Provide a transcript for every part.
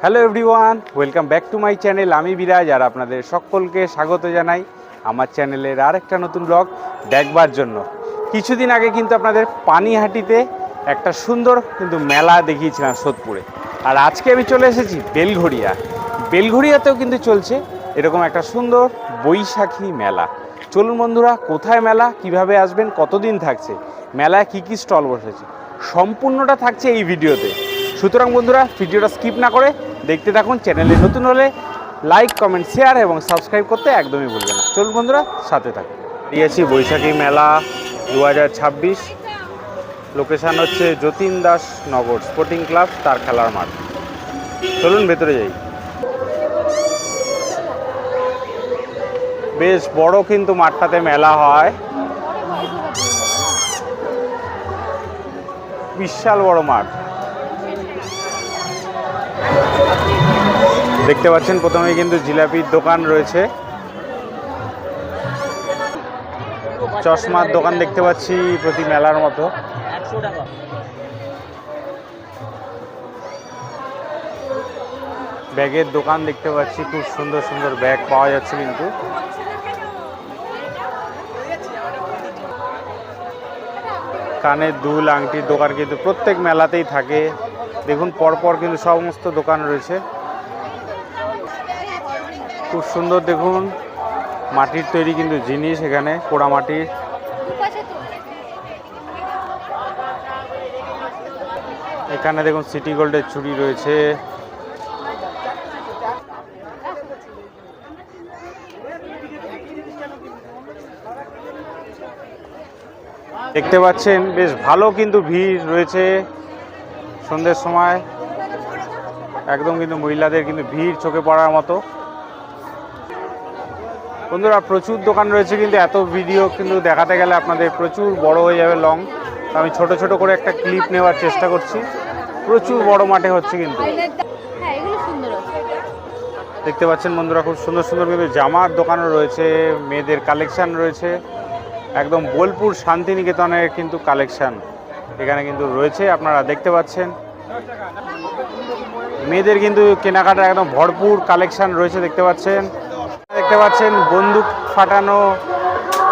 Hello everyone, welcome back to my channel. আমি বিরাজ আর আপনাদের সকলকে স্বাগত জানাই আমার চ্যানেলের আর একটা নতুন ব্লগ দেখবার জন্য। কিছুদিন আগে কিন্তু আপনাদের পানিহাটিতে একটা সুন্দর কিন্তু মেলা দেখিয়েছিলাম সোদপুরে, আর আজকে আমি চলে এসেছি বেলঘড়িয়া। বেলঘড়িয়াতেও কিন্তু চলছে এরকম একটা সুন্দর বৈশাখী মেলা। চলুন বন্ধুরা, কোথায় মেলা, কিভাবে আসবেন, কতদিন থাকছে, মেলায় কি কি স্টল বসেছে, সম্পূর্ণটা থাকছে এই ভিডিওতে। সুতরাং বন্ধুরা, ভিডিওটা স্কিপ না করে দেখতে থাকুন। চ্যানেলে নতুন হলে লাইক, কমেন্ট, শেয়ার এবং সাবস্ক্রাইব করতে একদমই ভুলবেন না। চলুন বন্ধুরা, সাথে থাকুন। দিয়েছি বৈশাখী মেলা 2026, লোকেশান হচ্ছে যতীন দাস নগর স্পোর্টিং ক্লাব, তার খেলার মাঠ। চলুন ভেতরে যাই। বেশ বড় কিন্তু মাঠটাতে মেলা হয়, বিশাল বড় মাঠ। দেখতে পাচ্ছেন প্রথমেই কিন্তু জিলাপির দোকান রয়েছে, চশমার দোকান দেখতে পাচ্ছি প্রতি মেলার মতো। ব্যাগের দোকান দেখতে পাচ্ছি, খুব সুন্দর সুন্দর ব্যাগ পাওয়া যাচ্ছে কিন্তু। কানের দুল, আংটির দোকান কিন্তু প্রত্যেক মেলাতেই থাকে। দেখুন পরপর কিন্তু সমস্ত দোকান রয়েছে, খুব সুন্দর। দেখুন মাটির তৈরি কিন্তু জিনিস, এখানে পোড়া মাটির। এখানে দেখুন সিটি গোল্ডের চুড়ি রয়েছে। দেখতে পাচ্ছেন বেশ ভালো কিন্তু ভিড় রয়েছে সন্ধ্যের সময়, একদম কিন্তু মহিলাদের কিন্তু ভিড় চোখে পড়ার মতো। বন্ধুরা, প্রচুর দোকান রয়েছে কিন্তু এত ভিডিও কিন্তু দেখাতে গেলে আপনাদের প্রচুর বড় হয়ে যাবে, লং। আমি ছোট ছোট করে একটা ক্লিপ নেওয়ার চেষ্টা করছি। প্রচুর বড় মাঠে হচ্ছে কিন্তু। দেখতে পাচ্ছেন বন্ধুরা, খুব সুন্দর সুন্দর কিন্তু জামার দোকানও রয়েছে, মেয়েদের কালেকশান রয়েছে। একদম বোলপুর শান্তিনিকেতনের কিন্তু কালেকশান এখানে কিন্তু রয়েছে, আপনারা দেখতে পাচ্ছেন। মেয়েদের কিন্তু কেনাকাটা একদম ভরপুর কালেকশান রয়েছে, দেখতে পাচ্ছেন। দেখতে পাচ্ছেন বন্দুক ফাটানো,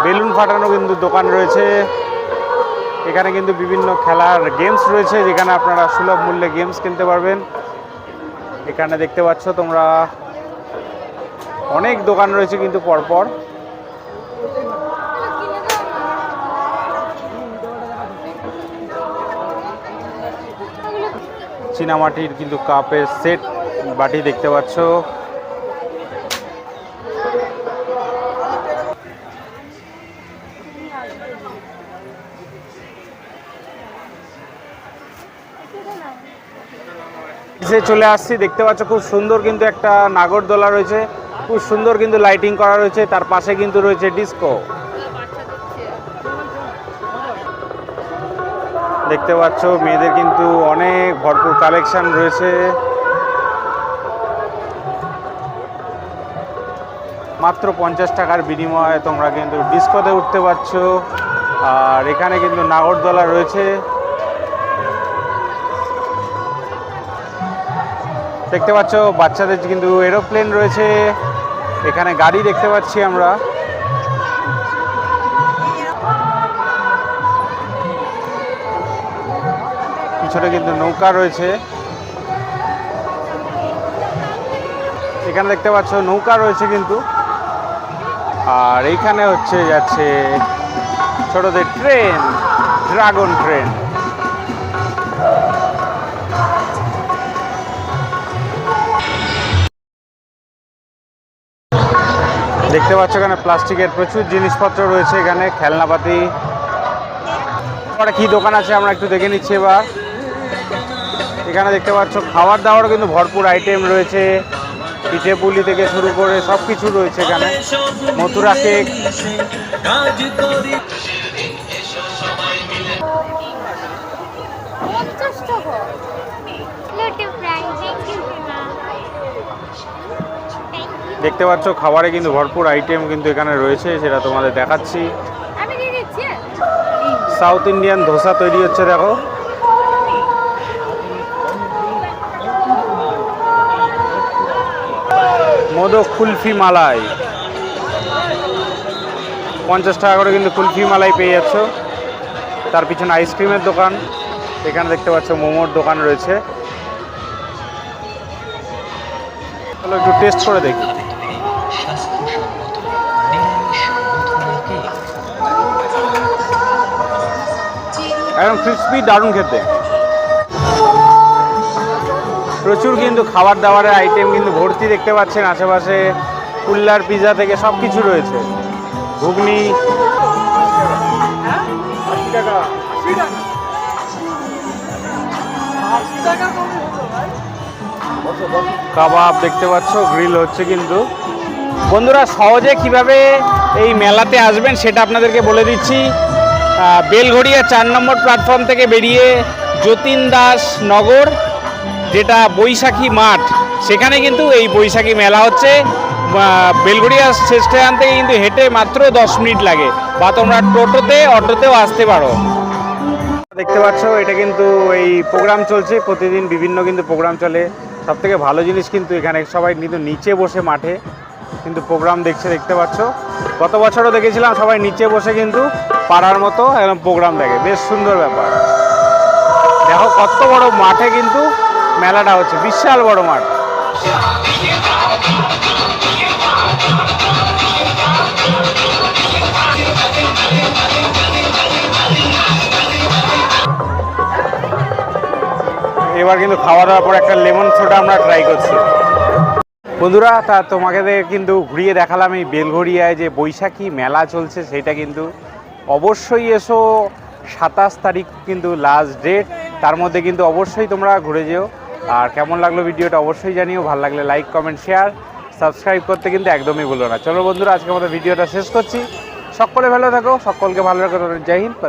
বেলুন ফাটানো কিন্তু দোকান রয়েছে। এখানে কিন্তু বিভিন্ন খেলার গেমস রয়েছে, যেখানে আপনারা সুলভ মূল্যে গেমস কিনতে পারবেন। এখানে দেখতে পাচ্ছ তোমরা অনেক দোকান রয়েছে কিন্তু পরপর। চীনামাটির কিন্তু কাপের সেট, বাটি দেখতে পাচ্ছ। চলে আসছি, দেখতে পাচ্ছ খুব সুন্দর কিন্তু একটা নাগরদোলা রয়েছে, খুব সুন্দর কিন্তু লাইটিং করা রয়েছে। তার পাশে কিন্তু রয়েছে ডিস্কো। দেখতে পাচ্ছ মেয়েদের কিন্তু অনেক ভরপুর কালেকশন রয়েছে। মাত্র 50 টাকার বিনিময়ে তোমরা কিন্তু ডিস্কোতে উঠতে পারছো। আর এখানে কিন্তু নাগরদোলা রয়েছে। দেখতে পাচ্ছ বাচ্চাদের কিন্তু এরোপ্লেন রয়েছে। এখানে গাড়ি দেখতে পাচ্ছি আমরা। পিছনে কিন্তু নৌকা রয়েছে। এখানে দেখতে পাচ্ছ নৌকা রয়েছে কিন্তু। আর এইখানে হচ্ছে যাচ্ছে ছোটদের ট্রেন, ড্রাগন ট্রেন। দেখতে পাচ্ছ এখানে প্লাস্টিকের প্রচুর জিনিসপত্র রয়েছে, এখানে খেলনাপাতি। পরে কি দোকান আছে আমরা একটু দেখে নিচ্ছি এবার। এখানে দেখতে পাচ্ছ খাবার দাবারও কিন্তু ভরপুর আইটেম রয়েছে, পিঠে পুলি থেকে শুরু করে সব কিছু রয়েছে এখানে। মথুরা কেক, দেখতে পাচ্ছ খাবারে কিন্তু ভরপুর আইটেম কিন্তু এখানে রয়েছে, সেটা তোমাদের দেখাচ্ছি। সাউথ ইন্ডিয়ান ধোসা তৈরি হচ্ছে, দেখো। মোদক কুলফি মালাই 50 টাকা করে কিন্তু কুলফি মালাই পেয়ে যাচ্ছ। তার পিছনে আইসক্রিমের দোকান, এখানে দেখতে পাচ্ছ মোমোর দোকান রয়েছে। চলো একটু টেস্ট করে দেখি। একদম ক্রিসপি, দারুণ খেতে। প্রচুর কিন্তু খাবার দাবারের আইটেম কিন্তু ভর্তি দেখতে পাচ্ছেন আশেপাশে। কুল্লার পিজা থেকে সব কিছু রয়েছে। ঘুগনি কাবাব দেখতে পাচ্ছ, গ্রিল হচ্ছে কিন্তু। বন্ধুরা সহজে কিভাবে এই মেলাতে আসবেন সেটা আপনাদেরকে বলে দিচ্ছি। বেলঘড়িয়া 4 নম্বর প্ল্যাটফর্ম থেকে বেরিয়ে যতীন দাস নগর, যেটা বৈশাখী মাঠ, সেখানে কিন্তু এই বৈশাখী মেলা হচ্ছে। বেলঘড়িয়া স্টেশন থেকে কিন্তু হেঁটে মাত্র 10 মিনিট লাগে, বা তোমরা টোটোতে অটোতেও আসতে পারো। দেখতে পাচ্ছ এটা কিন্তু এই প্রোগ্রাম চলছে, প্রতিদিন বিভিন্ন কিন্তু প্রোগ্রাম চলে। সব থেকে ভালো জিনিস কিন্তু এখানে সবাই কিন্তু নিচে বসে মাঠে কিন্তু প্রোগ্রাম দেখছে, দেখতে পাচ্ছ। গত বছরও দেখেছিলাম সবাই নিচে বসে কিন্তু পাড়ার মতো একদম প্রোগ্রাম দেখে, বেশ সুন্দর ব্যাপার। দেখো কত বড় মাঠে কিন্তু মেলাটা হচ্ছে, বিশাল বড় মাঠ। এবার কিন্তু খাওয়া দাওয়ার পর একটা লেমন সোডা আমরা ট্রাই করছি। বন্ধুরা তা তোমাকে কিন্তু ঘুরিয়ে দেখালাম এই বেলঘড়িয়ায় যে বৈশাখী মেলা চলছে, সেটা কিন্তু অবশ্যই এসো। 27 তারিখ কিন্তু লাস্ট ডেট, তার মধ্যে কিন্তু অবশ্যই তোমরা ঘুরে যেও। আর কেমন লাগলো ভিডিওটা অবশ্যই জানিও, ভালো লাগলে লাইক কমেন্ট শেয়ার সাবস্ক্রাইব করতে কিন্তু একদমই ভুলো না। চলো বন্ধুরা আজকে আমাদের ভিডিওটা শেষ করছি। সকলে ভালো থাকো, সকলকে ভালো রাখো। জয় হিন্দ।